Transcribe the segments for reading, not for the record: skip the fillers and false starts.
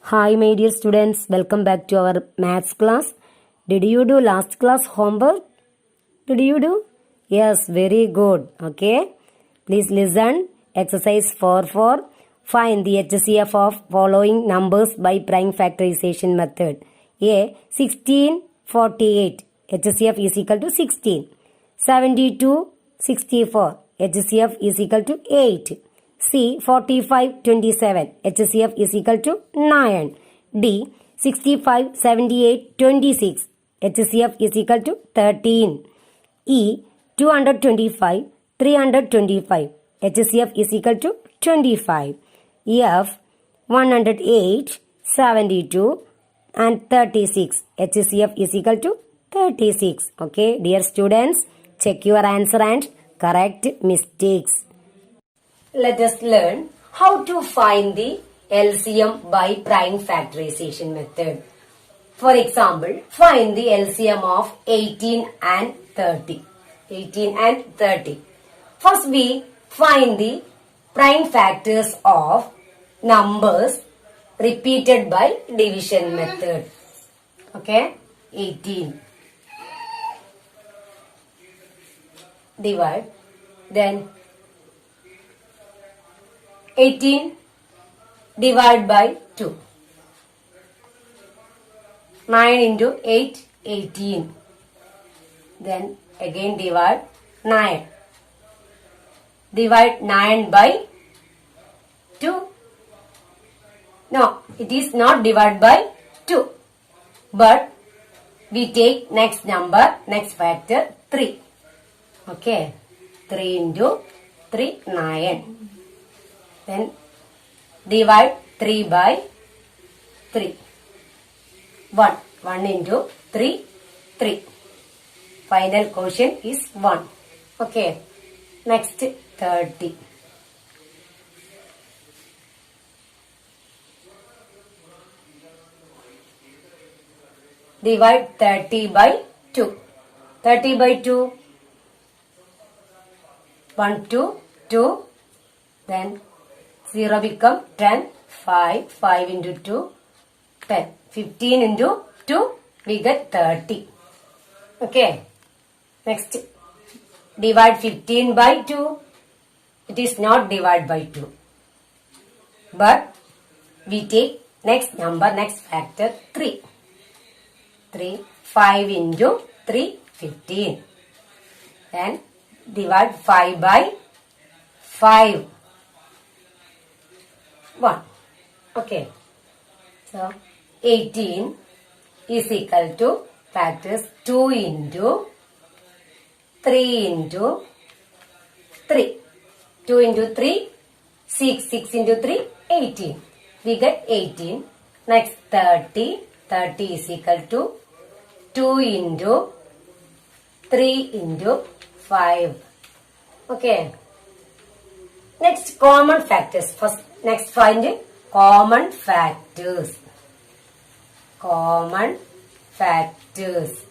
Hi, my dear students. Welcome back to our maths class. Did you do last class homework? Did you do? Yes, very good. Okay. Please listen. Exercise 4. Find the HCF of following numbers by prime factorization method. A. 1648. HCF is equal to 16. 72, 64. HCF is equal to 8. C. 45, 27. HCF is equal to 9. D. 65, 78, 26. HCF is equal to 13. E. 225, 325. HCF is equal to 25. F. 108, 72 and 36. HCF is equal to 36. Okay, dear students, check your answer and correct mistakes. Let us learn how to find the LCM by prime factorization method. For example, find the LCM of 18 and 30. 18 and 30. First we find the prime factors of numbers repeated by division method. Okay, 18. Divide. Then 18 divide by 2. 9 into 8, 18. Then again divide 9. Divide 9 by 2. No, it is not divide by 2. But we take next number, next factor 3. Okay. 3 into 3, 9. Then divide 3 by 3. 1. 1 into 3, 3. Final quotient is 1. Okay. Next 30. Divide 30 by 2. 30 by 2. 1, 2, 2. Then 0 become 10. 5. 5 into 2. 10. 15 into 2. We get 30. Okay. Next. Divide 15 by 2. It is not divide by 2. But we take next number, next factor 3. 3. 5 into 3. 15. Then divide 5 by 5. 1. Okay. So 18 is equal to factors 2 into 3 into 3. 2 into 3, 6. 6 into 3, 18. We get 18. Next 30. 30 is equal to 2 into 3 into 5. Okay. Next common factors. Next find common factors. Common factors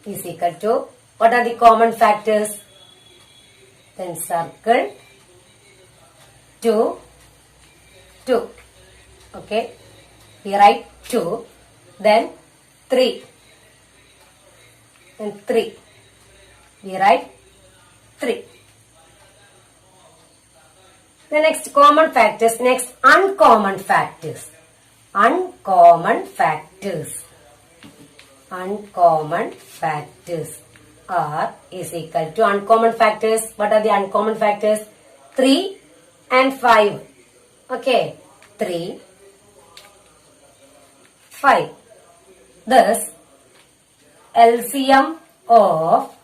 is equal to, what are the common factors? Then circle 2, 2. Okay. We write 2. Then 3. Then 3. We write 3. The next common factors. Next uncommon factors. Uncommon factors. Uncommon factors are is equal to uncommon factors. What are the uncommon factors? 3 and 5. Okay. 3, 5. Thus, LCM of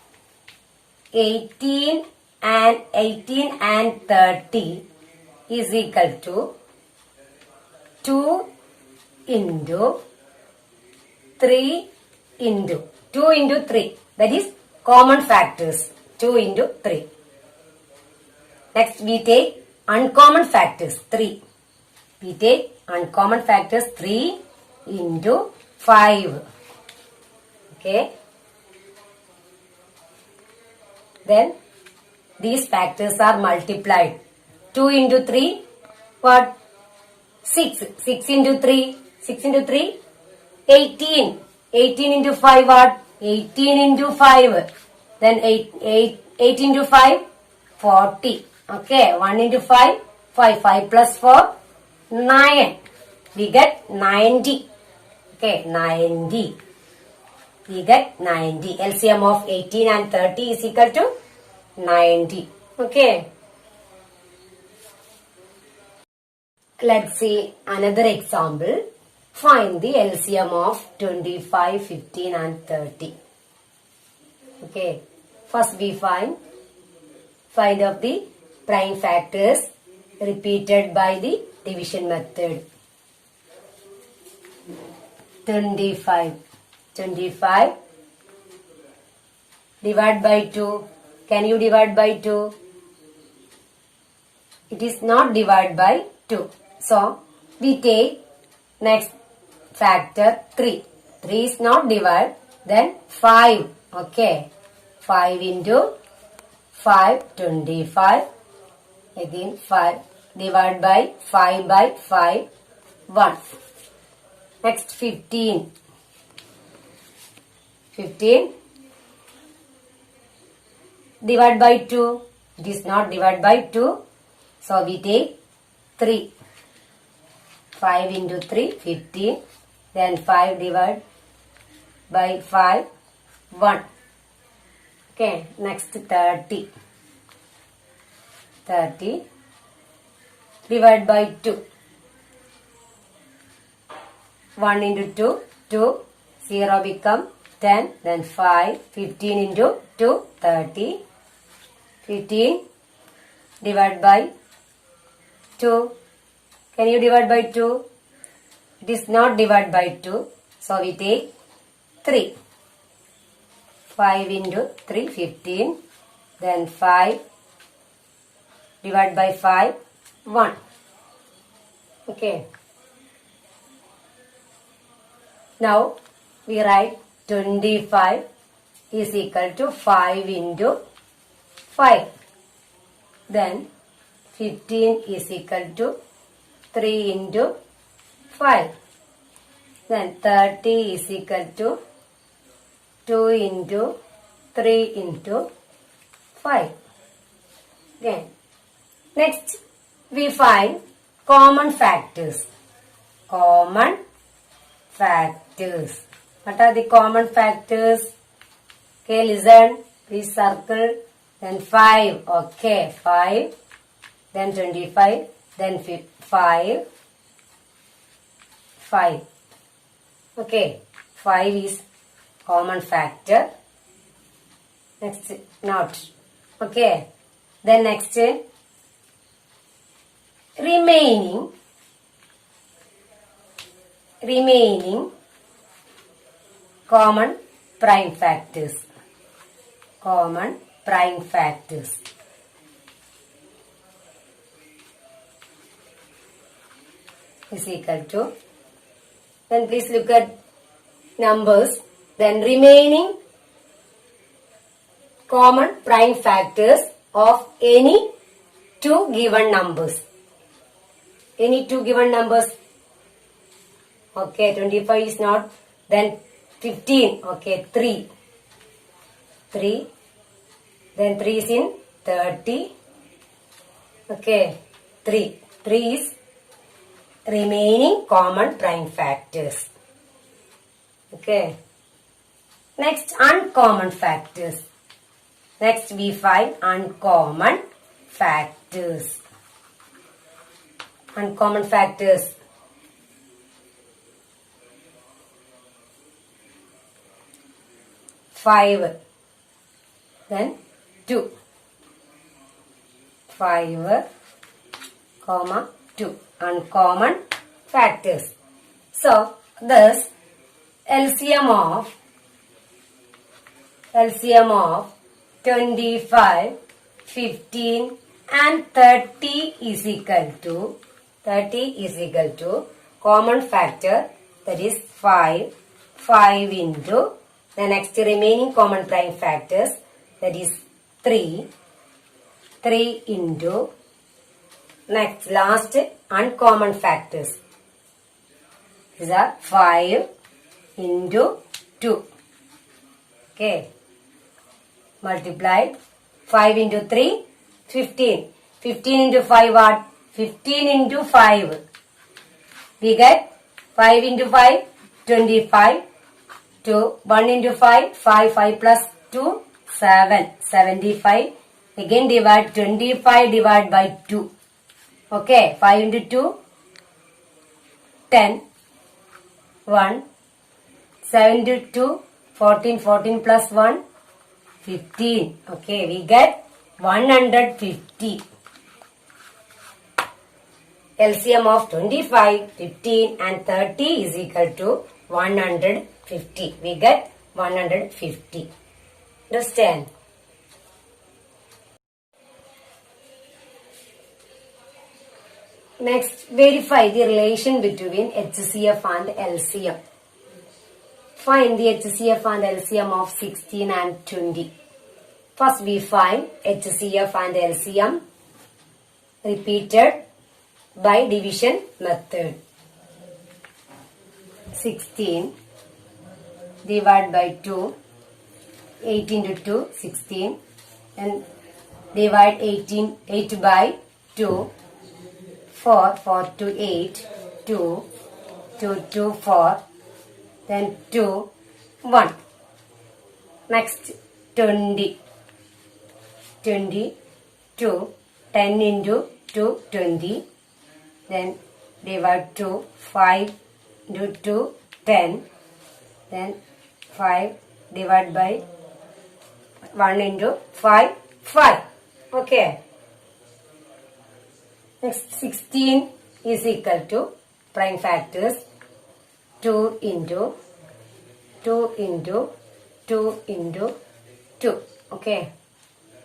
18 and 30 is equal to 2 into 3 into 2 into 3. That is common factors. 2 into 3. Next we take uncommon factors 3. We take uncommon factors 3 into 5. Okay. Then these factors are multiplied. 2 into 3, what? 6. 6 into 3. 6 into 3. 18. 18 into 5 what? 18 into 5. Then 8 into 5. 40. Okay. 1 into 5. 5. 5 plus 4. 9. We get 90. Okay. 90. We get 90. LCM of 18 and 30 is equal to 90. Okay. Let's see another example. Find the LCM of 25, 15 and 30. Okay. First we find of the prime factors repeated by the division method. 25. 25 divide by 2. Can you divide by 2? It is not divide by 2. So, we take next factor 3. 3 is not divide. Then 5. Okay. 5 into 5, 25. Again 5. Divide by 5 by 5, 1. Next 15. 15. Divide by 2. It is not divide by 2. So, we take 3. 5 into 3, 15. Then 5 divide by 5, 1. Okay, next 30. 30 divide by 2. 1 into 2, 2. 0 become 10. Then 5. 15 into 2, 30. 15 divide by 2. Can you divide by 2? It is not divide by 2. So, we take 3. 5 into 3, 15. Then 5 divide by 5, 1. Okay. Now, we write 25 is equal to 5 into 5. Then 15 is equal to 3 into 5. Then 30 is equal to 2 into 3 into 5. Okay. Next, we find common factors. Common factors. What are the common factors? Okay, listen. Please circle. Then 5. Okay, 5. Then 25. Then 5. 5. Okay, 5 is common factor. Next, not. Okay. Then next, remaining common prime factors. Common prime factors. Is equal to. Then please look at numbers. Then remaining common prime factors of any two given numbers. Any two given numbers. Okay, 25 is not. Then 15. Okay, 3. 3. Then 3 is in 30. Okay, 3. 3 is remaining common prime factors. Okay. Next, uncommon factors. Next, we find uncommon factors. Uncommon factors. Five. Then 2. 5, 2. Uncommon factors. So, thus LCM of 25, 15 and 30 is equal to common factor, that is 5 into the next remaining common prime factors, that is 3 into Next, last uncommon factors. These are 5 into 2. Okay. Multiplied. 5 into 3, 15. 15 into 5 what? 15 into 5. We get 5 into 5, 25. 2. 1 into 5, 5. 5 plus 2, 7. 75. Again divide 25 divided by 2. Okay. 5 into 2, 10. 1. 7 into 2, 14. 14 plus 1, 15. Okay. We get 150. LCM of 25, 15 and 30 is equal to 150. We get 150. Understand? Next, verify the relation between HCF and LCM. Find the HCF and LCM of 16 and 20. First, we find HCF and LCM repeated by division method. 16 divided by 2, 8 into 2, 16, and divide 8 by 2, 4, 4 to 8, 2, 2 to 4, then 2, 1. Next, 20, 22, 10 into 2, 20, then divide 2, 5 into 2, 10, then 5 divided by 1 into 5, 5. Okay. Next, 16 is equal to prime factors 2 into 2 into 2 into 2. Okay.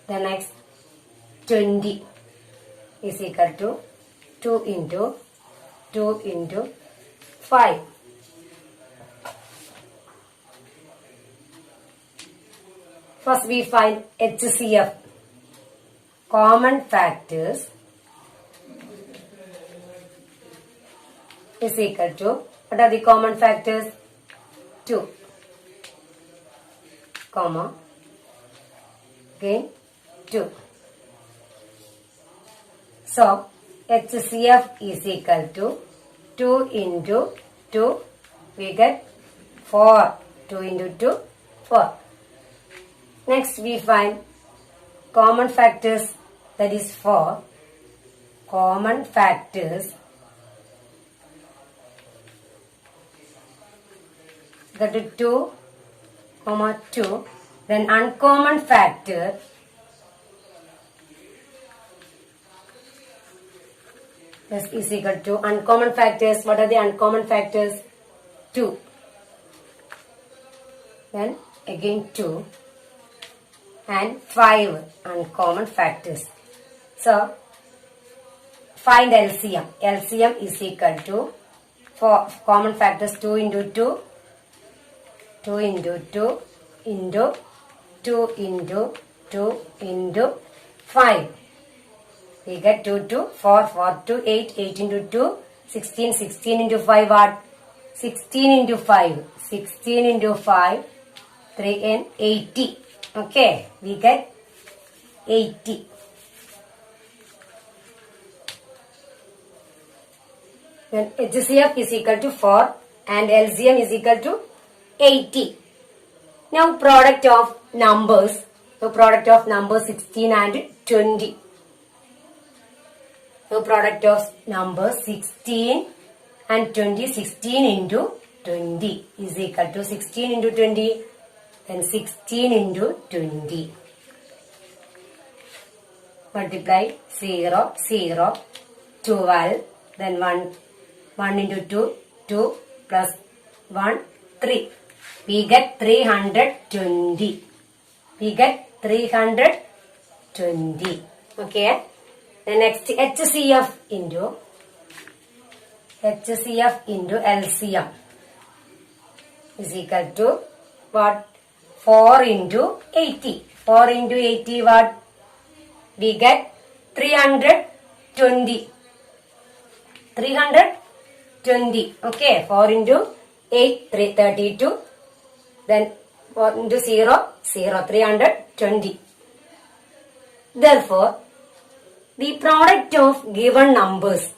The next 20 is equal to 2 into 2 into 5. First we find HCF. Common factors is equal to, what are the common factors? 2, comma, again 2. So, HCF is equal to 2 into 2, we get 4. 2 into 2, 4. Next we find common factors, that is 4. Common factors, that is 2, comma 2. Then uncommon factor, this is equal to uncommon factors. What are the uncommon factors? 2. Then again 2 and 5 uncommon factors. So find LCM. LCM is equal to, for common factors, 2 into 2, 2 into 2 into 2 into 2 into 5. We get 2 to 4, 4 to 8, 8 into 2, 16, 16 into 5 what? 16 into 5, 16 into 5, 3 and 80. Okay, we get 80. Then HCF is equal to 4 and LCM is equal to 80. Now product of numbers. So product of numbers 16 and 20. So product of numbers 16 and 20, 16 into 20 is equal to 16 into 20, then 16 into 20. Multiply 0, 0, 12, then 1 into 2, 2 plus 1, 3. We get 320. We get 320. Okay. The next HCF into LCM is equal to what? 4 into 80. 4 into 80 what? We get 320. 320. Okay, 4 into 8, 32. Then 4 into 0, 0, 320. Therefore, the product of given numbers,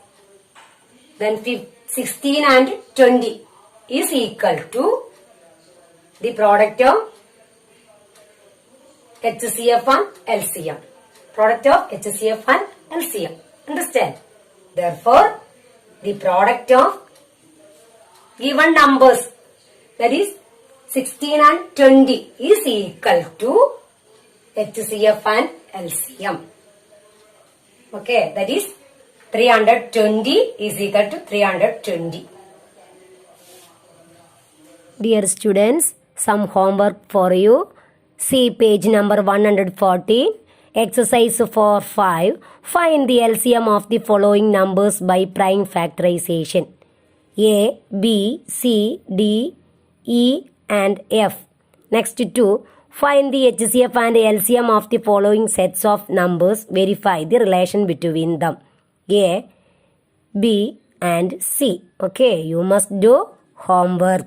then 16 and 20 is equal to the product of HCF and LCM. Product of HCF and LCM. Understand? Therefore, the product of given numbers, that is 16 and 20, is equal to HCF and LCM. Okay, that is 320 is equal to 320. Dear students, some homework for you. See page number 114. Exercise 4.5. Find the LCM of the following numbers by prime factorization. A, B, C, D, E and F. Next 2. Find the HCF and LCM of the following sets of numbers. Verify the relation between them. A, B and C. Okay, you must do homework.